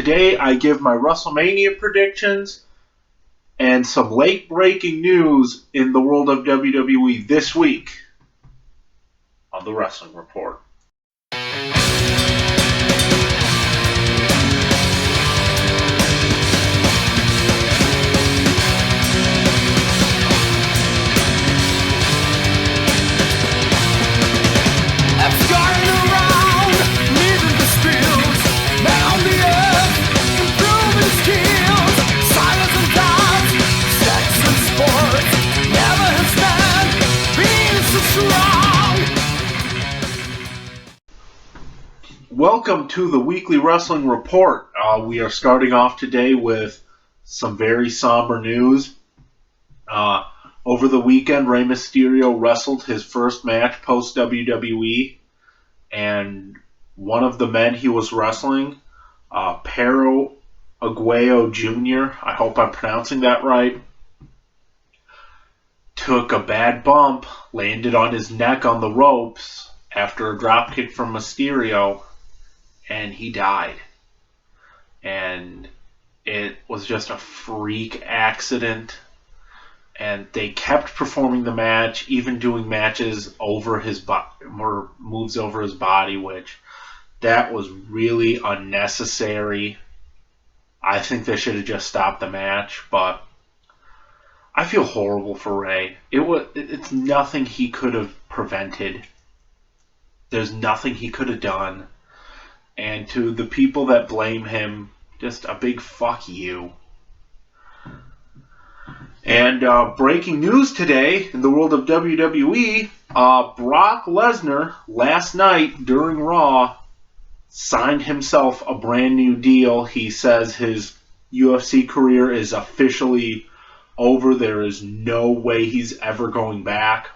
Today I give my WrestleMania predictions and some late-breaking news in the world of WWE this week on the Wrestling Report. Welcome to the Weekly Wrestling Report. We are starting off today with some very somber news. Over the weekend, Rey Mysterio wrestled his first match post-WWE, and one of the men he was wrestling, Pero Aguayo Jr., I hope I'm pronouncing that right, took a bad bump, landed on his neck on the ropes after a dropkick from Mysterio, and he died. And it was just a freak accident. And they kept performing the match, even doing matches over his or moves over his body, which that was really unnecessary. I think they should have just stopped the match, but I feel horrible for Rey. It's nothing he could have prevented. There's nothing he could have done. And to the people that blame him, just a big fuck you. And breaking news today in the world of WWE, Brock Lesnar last night during Raw signed himself a brand new deal. He says his UFC career is officially over. There is no way he's ever going back.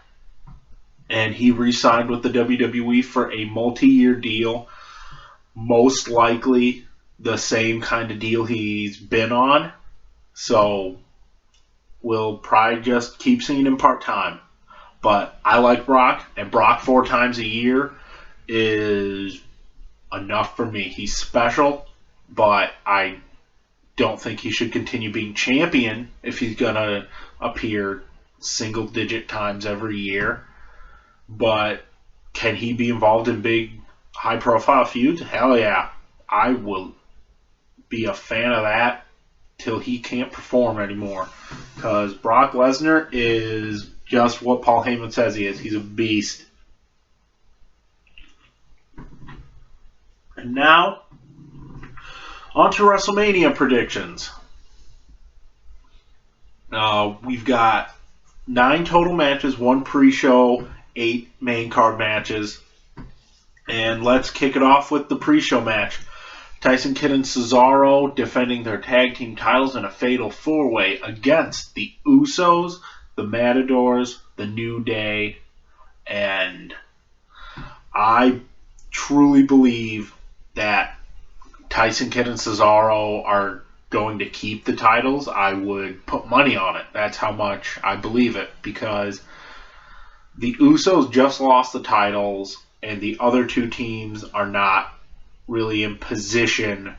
And he re-signed with the WWE for a multi-year deal. Most likely the same kind of deal he's been on. So we'll probably just keep seeing him part-time. But I like Brock, and Brock 4 times a year is enough for me. He's special, but I don't think he should continue being champion if he's going to appear single-digit times every year. But can he be involved in big, high-profile feuds? Hell yeah. I will be a fan of that till he can't perform anymore. Because Brock Lesnar is just what Paul Heyman says he is. He's a beast. And now, on to WrestleMania predictions. We've got 9 total matches, 1 pre-show, 8 main card matches. And let's kick it off with the pre-show match. Tyson Kidd and Cesaro defending their tag team titles in a fatal 4-way against the Usos, the Matadors, the New Day, and I truly believe that Tyson Kidd and Cesaro are going to keep the titles. I would put money on it. That's how much I believe it, because the Usos just lost the titles, and the other 2 teams are not really in position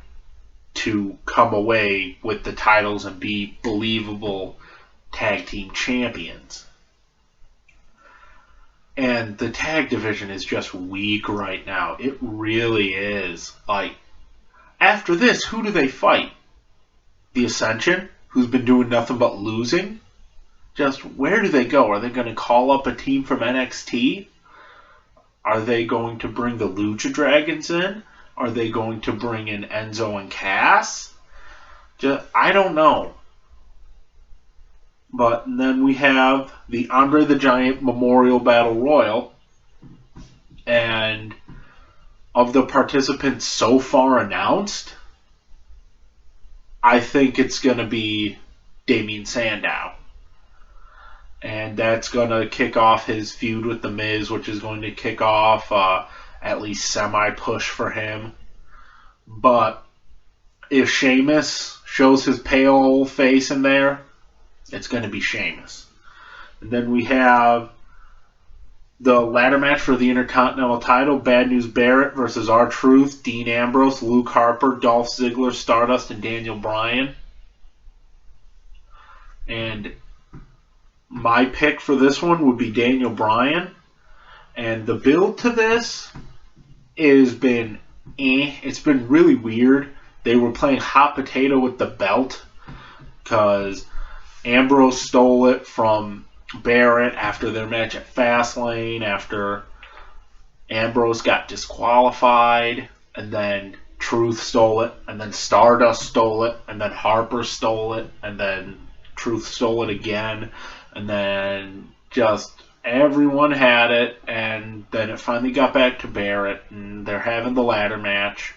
to come away with the titles and be believable tag team champions. And the tag division is just weak right now. It really is. Like, after this, who do they fight? The Ascension, who's been doing nothing but losing? Just where do they go? Are they going to call up a team from NXT? Are they going to bring the Lucha Dragons in? Are they going to bring in Enzo and Cass? I don't know. But then we have the Andre the Giant Memorial Battle Royal. And of the participants so far announced, I think it's going to be Damien Sandow. And that's going to kick off his feud with The Miz, which is going to kick off at least semi-push for him. But if Sheamus shows his pale face in there, it's going to be Sheamus. And then we have The ladder match for the Intercontinental title, Bad News Barrett versus R-Truth, Dean Ambrose, Luke Harper, Dolph Ziggler, Stardust, and Daniel Bryan. And my pick for this one would be Daniel Bryan. And the build to this has been it's been really weird. They were playing hot potato with the belt because Ambrose stole it from Barrett after their match at Fastlane, after Ambrose got disqualified, and then Truth stole it, and then Stardust stole it, and then Harper stole it, and then Truth stole it again, and then just everyone had it, and then it finally got back to Barrett, and they're having the ladder match.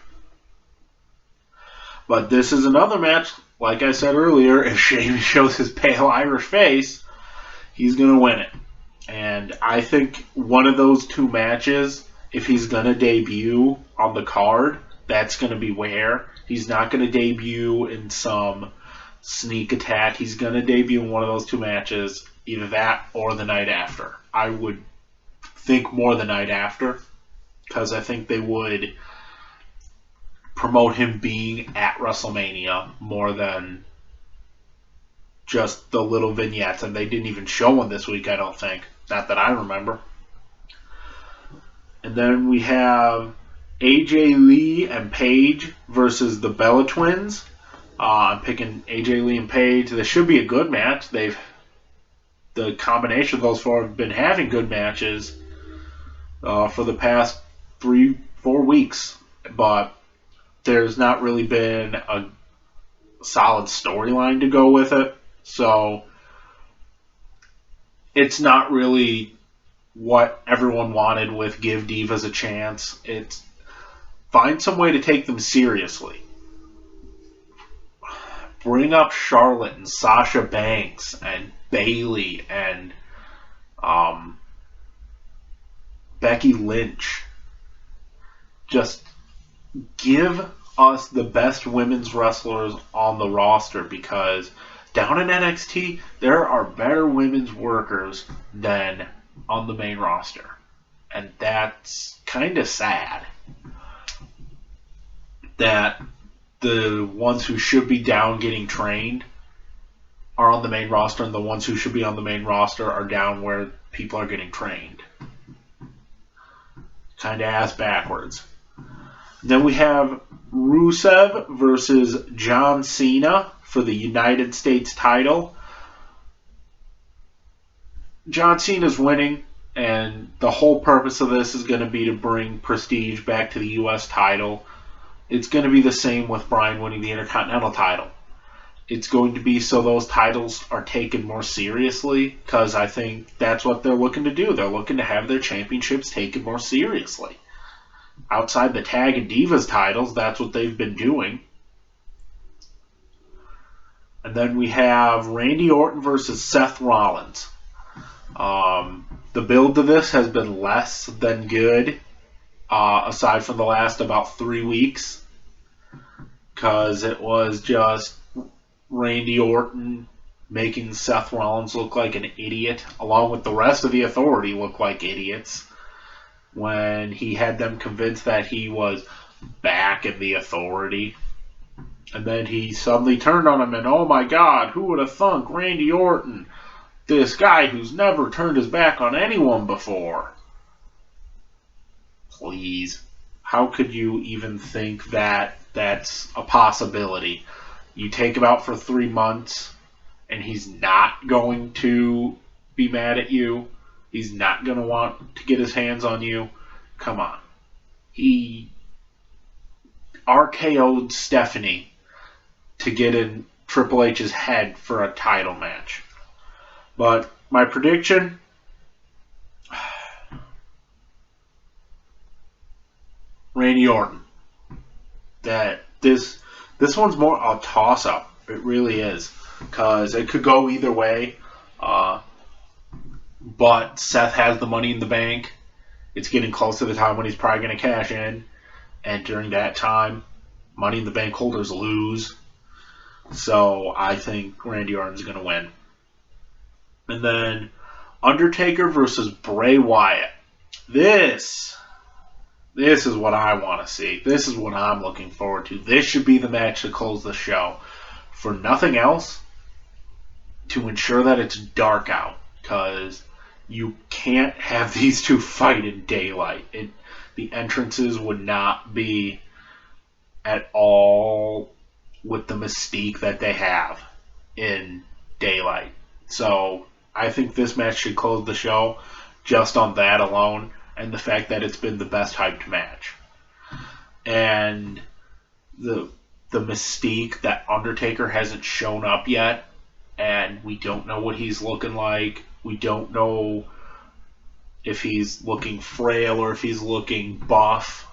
But this is another match, like I said earlier, if Sheamus shows his pale Irish face, he's going to win it. And I think one of those two matches, if he's going to debut on the card, that's going to be where. He's not going to debut in some sneak attack. He's going to debut in one of those two matches, either that or the night after. I would think more the night after, because I think they would promote him being at WrestleMania more than just the little vignettes, and they didn't even show one this week, I don't think. Not that I remember. And then we have AJ Lee and Paige versus the Bella Twins. I'm picking AJ Lee and Paige. This should be a good match. The combination of those four have been having good matches for the past 3-4 weeks, but there's not really been a solid storyline to go with it. So it's not really what everyone wanted with Give Divas a Chance. It's find some way to take them seriously. Bring up Charlotte and Sasha Banks and Bayley and Becky Lynch. Just give us the best women's wrestlers on the roster, because down in NXT, there are better women's workers than on the main roster. And that's kind of sad that the ones who should be down getting trained are on the main roster, and the ones who should be on the main roster are down where people are getting trained. Kind of ass backwards. Then we have Rusev versus John Cena for the United States title. John Cena's winning, and the whole purpose of this is going to be to bring prestige back to the U.S. title. It's going to be the same with Bryan winning the Intercontinental title. It's going to be so those titles are taken more seriously, because I think that's what they're looking to do. They're looking to have their championships taken more seriously. Outside the Tag and Divas titles, that's what they've been doing. And then we have Randy Orton versus Seth Rollins. The build to this has been less than good, aside from the last about 3 weeks, because it was just Randy Orton making Seth Rollins look like an idiot, along with the rest of the Authority look like idiots, when he had them convinced that he was back in the Authority. And then he suddenly turned on him, and oh my God, who would have thunk Randy Orton, this guy who's never turned his back on anyone before. Please. How could you even think that that's a possibility? You take him out for 3 months, and he's not going to be mad at you. He's not going to want to get his hands on you. Come on. He RKO'd Stephanie to get in Triple H's head for a title match. But my prediction, Randy Orton. That this one's more a toss-up. It really is. Because it could go either way. But Seth has the Money in the Bank. It's getting close to the time when he's probably going to cash in. And during that time, Money in the Bank holders lose. So I think Randy Orton's going to win. And then Undertaker versus Bray Wyatt. This is what I want to see. This is what I'm looking forward to. This should be the match to close the show. For nothing else, to ensure that it's dark out. Because you can't have these two fight in daylight. The entrances would not be at all with the mystique that they have in daylight. So I think this match should close the show just on that alone, and the fact that it's been the best hyped match. And the mystique that Undertaker hasn't shown up yet, and we don't know what he's looking like. We don't know if he's looking frail or if he's looking buff.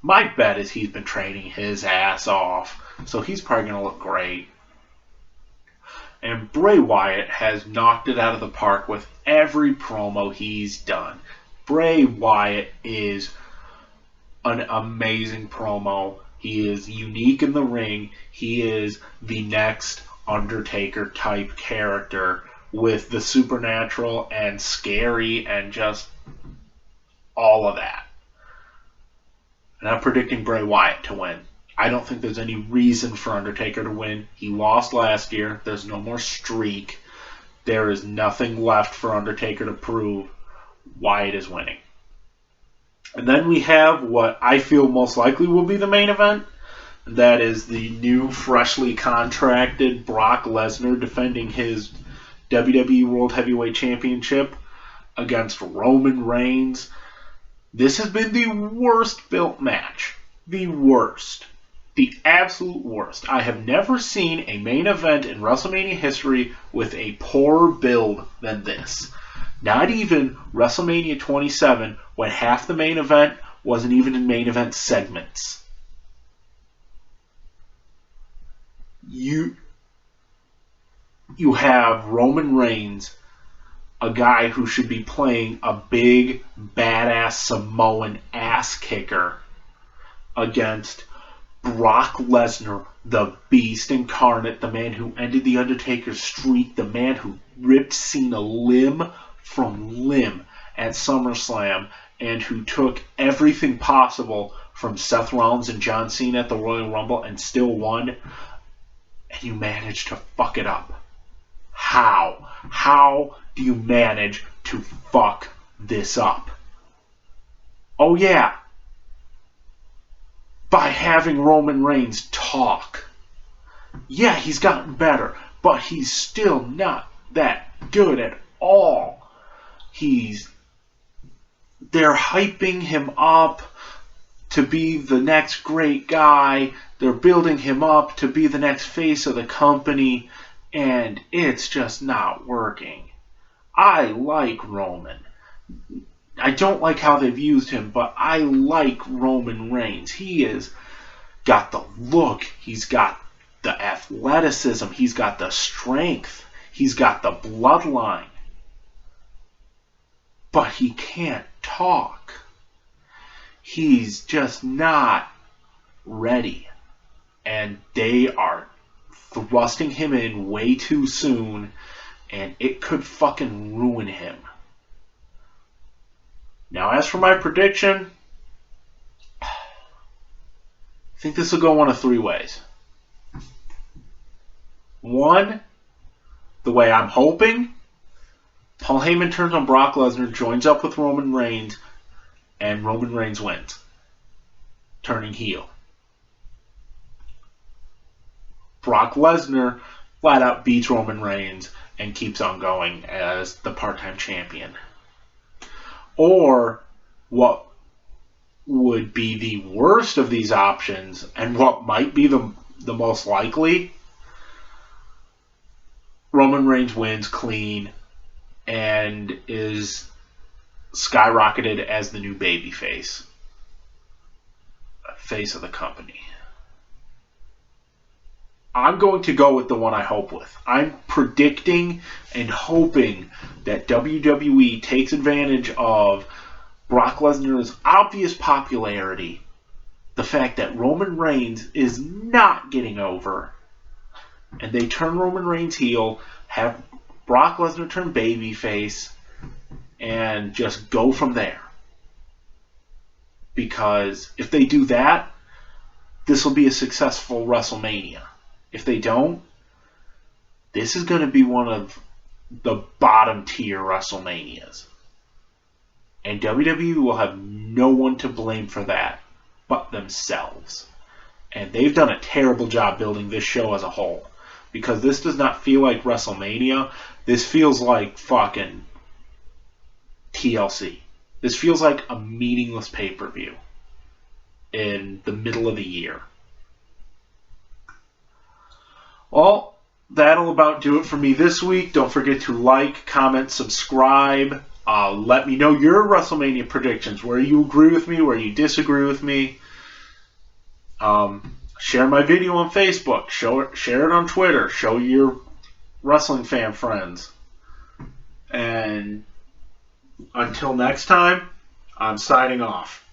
My bet is he's been training his ass off, so he's probably going to look great. And Bray Wyatt has knocked it out of the park with every promo he's done. Bray Wyatt is an amazing promo. He is unique in the ring. He is the next Undertaker type character with the supernatural and scary and just all of that. And I'm predicting Bray Wyatt to win. I don't think there's any reason for Undertaker to win. He lost last year. There's no more streak. There is nothing left for Undertaker to prove. Wyatt is winning. And then we have what I feel most likely will be the main event. That is the new, freshly contracted Brock Lesnar defending his WWE World Heavyweight Championship against Roman Reigns. This has been the worst built match. The worst. The absolute worst. I have never seen a main event in WrestleMania history with a poorer build than this. Not even WrestleMania 27, when half the main event wasn't even in main event segments. You have Roman Reigns, a guy who should be playing a big, badass Samoan ass kicker, against Brock Lesnar, the beast incarnate, the man who ended the Undertaker's streak, the man who ripped Cena limb from limb at SummerSlam, and who took everything possible from Seth Rollins and John Cena at the Royal Rumble and still won, and you managed to fuck it up. How? How do you manage to fuck this up? Oh yeah, by having Roman Reigns talk. Yeah, he's gotten better, but he's still not that good at all. They're hyping him up to be the next great guy. They're building him up to be the next face of the company, and it's just not working. I like Roman. I don't like how they've used him, but I like Roman Reigns. He has got the look. He's got the athleticism. He's got the strength. He's got the bloodline. But he can't talk. He's just not ready. And they are thrusting him in way too soon, and it could fucking ruin him. Now, as for my prediction, I think this will go one of three ways. One, the way I'm hoping, Paul Heyman turns on Brock Lesnar, joins up with Roman Reigns, and Roman Reigns wins, turning heel. Brock Lesnar flat out beats Roman Reigns and keeps on going as the part-time champion. Or what would be the worst of these options, and what might be the most likely, Roman Reigns wins clean and is skyrocketed as the new babyface, face of the company. I'm going to go with the one I hope with. I'm predicting and hoping that WWE takes advantage of Brock Lesnar's obvious popularity, the fact that Roman Reigns is not getting over, and they turn Roman Reigns heel, have Brock Lesnar turn babyface and just go from there. Because if they do that, this will be a successful WrestleMania. If they don't, this is going to be one of the bottom tier WrestleManias. And WWE will have no one to blame for that but themselves. And they've done a terrible job building this show as a whole. Because this does not feel like WrestleMania. This feels like fucking TLC. This feels like a meaningless pay-per-view in the middle of the year. Well, that'll about do it for me this week. Don't forget to like, comment, subscribe. Let me know your WrestleMania predictions. Where you agree with me, where you disagree with me. Share my video on Facebook. Share it on Twitter. Show your wrestling fan friends. And until next time, I'm signing off.